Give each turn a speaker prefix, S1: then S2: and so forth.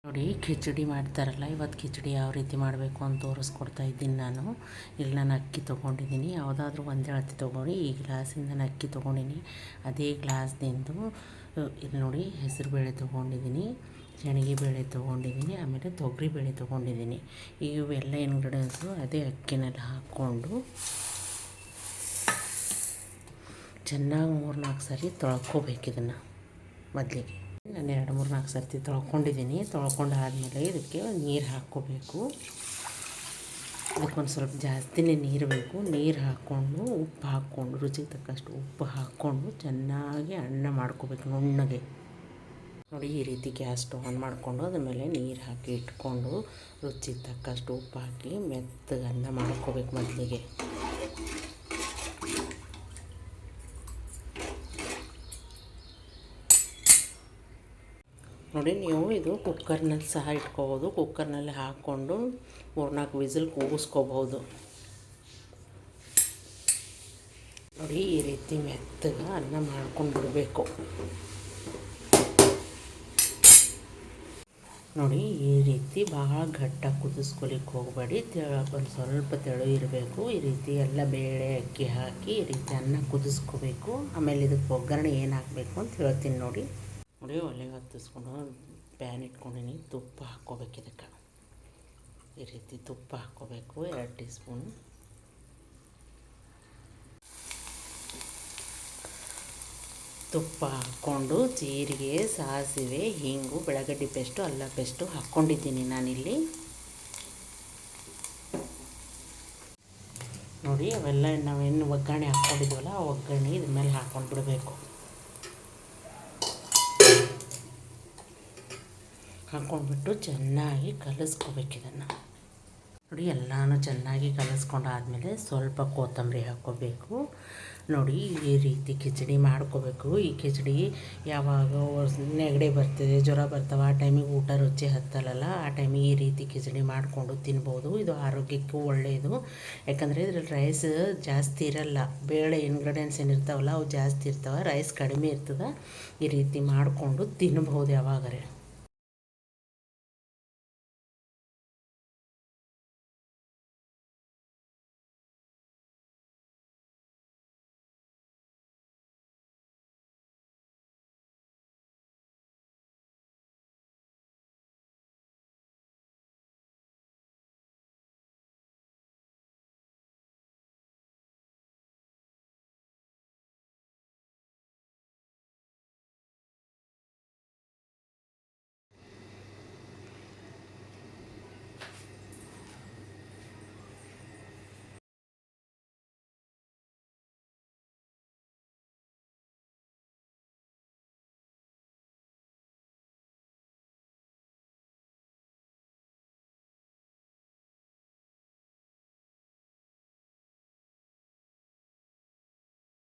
S1: ನೋಡಿ ಖಿಚಡಿ ಮಾಡ್ತಾರಲ್ಲ, ಇವತ್ತು ಖಿಚಡಿ ಯಾವ ರೀತಿ ಮಾಡಬೇಕು ಅಂತ ತೋರಿಸ್ಕೊಡ್ತಾ ಇದ್ದೀನಿ ನಾನು. ಇಲ್ಲಿ ನಾನು ಅಕ್ಕಿ ತೊಗೊಂಡಿದ್ದೀನಿ, ಯಾವುದಾದ್ರೂ ಒಂದೇ ಅಳತೆ ತೊಗೊಂಡು ಈ ಗ್ಲಾಸಿಂದ ನಾನು ಅಕ್ಕಿ ತೊಗೊಂಡಿನಿ. ಅದೇ ಗ್ಲಾಸ್ದಿಂದು ಇಲ್ಲಿ ನೋಡಿ ಹೆಸರುಬೇಳೆ ತೊಗೊಂಡಿದ್ದೀನಿ, ಶನಗಿ ಬೇಳೆ ತೊಗೊಂಡಿದ್ದೀನಿ, ಆಮೇಲೆ ತೊಗರಿಬೇಳೆ ತೊಗೊಂಡಿದ್ದೀನಿ. ಇವೆಲ್ಲ ಇಂಗ್ರೀಡಿಯೆಂಟ್ಸು ಅದೇ ಅಕ್ಕಿನೆಲ್ಲ ಹಾಕ್ಕೊಂಡು ಚೆನ್ನಾಗಿ 3-4 ಸರಿ ತೊಳ್ಕೊಬೇಕು. ಇದನ್ನು ಮೊದಲಿಗೆ ನಾನು 2-3-4 ಸರ್ತಿ ತೊಳ್ಕೊಂಡಿದ್ದೀನಿ. ತೊಳ್ಕೊಂಡಾದಮೇಲೆ ಇದಕ್ಕೆ ನೀರು ಹಾಕ್ಕೋಬೇಕು. ಅದಕ್ಕೊಂದು ಸ್ವಲ್ಪ ಜಾಸ್ತಿನೇ ನೀರು ಬೇಕು. ನೀರು ಹಾಕ್ಕೊಂಡು ಉಪ್ಪು ಹಾಕ್ಕೊಂಡು ರುಚಿಗೆ ತಕ್ಕಷ್ಟು ಉಪ್ಪು ಹಾಕ್ಕೊಂಡು ಚೆನ್ನಾಗಿ ಅನ್ನ ಮಾಡ್ಕೋಬೇಕು ನುಣ್ಣಗೆ. ನೋಡಿ ಈ ರೀತಿ ಗ್ಯಾಸ್ ಆನ್ ಮಾಡಿಕೊಂಡು ಅದ್ರ ಮೇಲೆ ನೀರು ಹಾಕಿ ಇಟ್ಕೊಂಡು ರುಚಿಗೆ ತಕ್ಕಷ್ಟು ಉಪ್ಪು ಹಾಕಿ ಮೆತ್ತಗೆ ಅನ್ನ ಮಾಡ್ಕೋಬೇಕು ಮೊದಲಿಗೆ. ನೋಡಿ ನೀವು ಇದು ಕುಕ್ಕರ್ನಲ್ಲಿ ಸಹ ಇಟ್ಕೋಬೋದು. ಕುಕ್ಕರ್ನಲ್ಲಿ ಹಾಕ್ಕೊಂಡು 3-4 ವಿಸಿಲ್ ಕೂಗಿಸ್ಕೋಬೋದು. ನೋಡಿ ಈ ರೀತಿ ಮೆತ್ತಗೆ ಅನ್ನ ಮಾಡ್ಕೊಂಡು ಬಿಡಬೇಕು. ನೋಡಿ ಈ ರೀತಿ ಭಾಳ ಗಟ್ಟಾಗಿ ಕುದಿಸ್ಕೊಲಿಕ್ಕೆ ಹೋಗಬೇಡಿ, ಒಂದು ಸ್ವಲ್ಪ ತೆಳು ಇರಬೇಕು. ಈ ರೀತಿ ಎಲ್ಲ ಬೇಳೆ ಅಕ್ಕಿ ಹಾಕಿ ಈ ರೀತಿ ಅನ್ನ ಕುದಿಸ್ಕೋಬೇಕು. ಆಮೇಲೆ ಇದಕ್ಕೆ ಒಗ್ಗರಣೆ ಏನು ಹಾಕಬೇಕು ಅಂತ ಹೇಳ್ತೀನಿ ನೋಡಿ. ನೋಡಿ ಒಲೆ ಹೊತ್ತಿಸ್ಕೊಂಡು ಪ್ಯಾನ್ ಇಟ್ಕೊಂಡಿನಿ, ತುಪ್ಪ ಹಾಕ್ಕೋಬೇಕು. ಇದಕ್ಕೆ ಈ ರೀತಿ ತುಪ್ಪ ಹಾಕ್ಕೋಬೇಕು, 2 ಟೀ ಸ್ಪೂನ್. ತುಪ್ಪ ಹಾಕ್ಕೊಂಡು ಜೀರಿಗೆ, ಸಾಸಿವೆ, ಹಿಂಗು, ಬೆಳಗಡ್ಡಿ ಪೇಸ್ಟು, ಅಲ್ಲ ಪೇಸ್ಟು ಹಾಕ್ಕೊಂಡಿದ್ದೀನಿ ನಾನಿಲ್ಲಿ. ನೋಡಿ ಅವೆಲ್ಲ ನಾವೇನು ಒಗ್ಗರಣೆ ಹಾಕ್ಕೊಂಡಿದ್ವಲ್ಲ ಆ ಒಗ್ಗರಣೆ ಇದ್ರ ಮೇಲೆ ಹಾಕ್ಕೊಂಡು ಬಿಡಬೇಕು. ಹಾಕ್ಕೊಂಡ್ಬಿಟ್ಟು ಚೆನ್ನಾಗಿ ಕಲಿಸ್ಕೋಬೇಕು ಇದನ್ನು. ನೋಡಿ ಎಲ್ಲನೂ ಚೆನ್ನಾಗಿ ಕಲಿಸ್ಕೊಂಡಾದ್ಮೇಲೆ ಸ್ವಲ್ಪ ಕೊತ್ತಂಬರಿ ಹಾಕ್ಕೋಬೇಕು. ನೋಡಿ ಈ ರೀತಿ ಖಿಚಡಿ ಮಾಡ್ಕೋಬೇಕು. ಈ ಖಿಚಡಿ ಯಾವಾಗ ನೆಗಡಿ ಬರ್ತಿದೆ, ಜ್ವರ ಬರ್ತಾವೆ, ಆ ಟೈಮಿಗೆ ಊಟ ರುಚಿ ಹತ್ತಲ್ಲ, ಆ ಟೈಮಿಗೆ ಈ ರೀತಿ ಖಿಚಡಿ ಮಾಡಿಕೊಂಡು ತಿನ್ಬೋದು. ಇದು ಆರೋಗ್ಯಕ್ಕೂ ಒಳ್ಳೆಯದು. ಯಾಕಂದರೆ ಇದ್ರಲ್ಲಿ ರೈಸ್ ಜಾಸ್ತಿ ಇರಲ್ಲ, ಬೇಳೆ ಇಂಗ್ರೀಡಿಯೆಂಟ್ಸ್ ಏನಿರ್ತಾವಲ್ಲ ಅವು ಜಾಸ್ತಿ ಇರ್ತಾವೆ, ರೈಸ್ ಕಡಿಮೆ ಇರ್ತದೆ. ಈ ರೀತಿ ಮಾಡಿಕೊಂಡು ತಿನ್ಬೋದು ಯಾವಾಗರೆ.